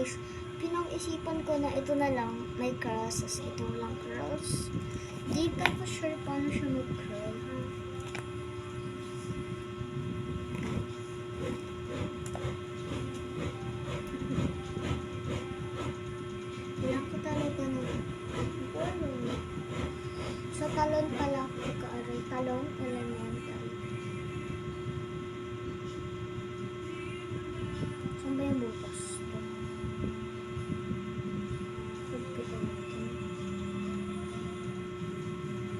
guys, pinag-isipan ko na ito na lang may cross, as ito lang cross. Di pa ko sure paano siya mag-curl. Kailangan ko talaga na sa talon pala ako kaaray. Talon, elemental. Saan ba yung bukas? Pagpita natin.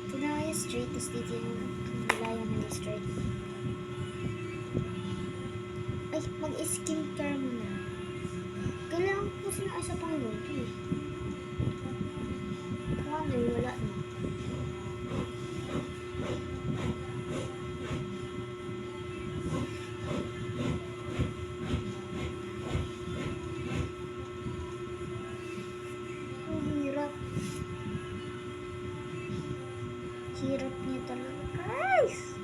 Tignan ko yung straight, tapos dito yung wala yung hindi straight. Ay, mag-skincare muna. Kailangan ko kasi ng isa pang loto eh. Paano wala na? Hirap niya talaga, guys.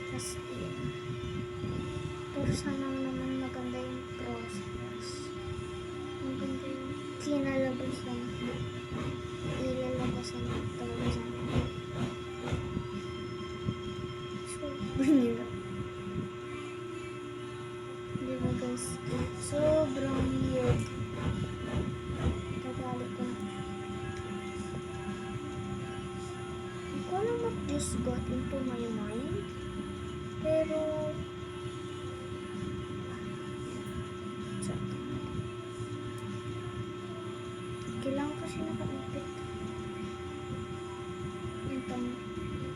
Tapos, pero sana naman maganda yung process. Maganda yung kinalabasan. Ilalabasan talaga sana. Sobrang hirap. Diba guys? Sobrang hirap. Tagali ko na. Ko lang what just got into my mind, pero kailangan kasi naka-ipit yung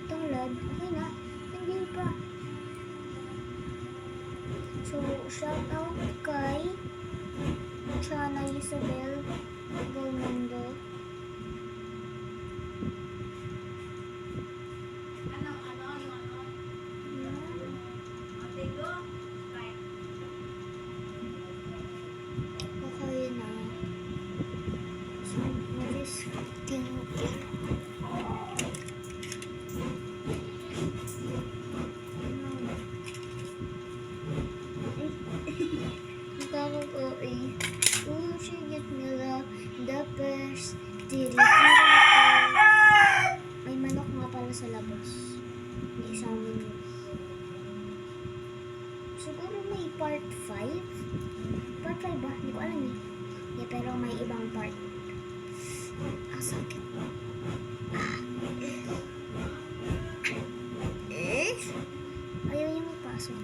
tanglad. Okay na, hindi pa. So shout out kay Chana Isabel Belmondo. She get me the best. May manok nga pala sa labas. Hindi sa amin. Siguro may part 5. Part 5 ba? Hindi ko alam eh. Yeah, pero may ibang part. Sakit. Ayaw niya magpasok.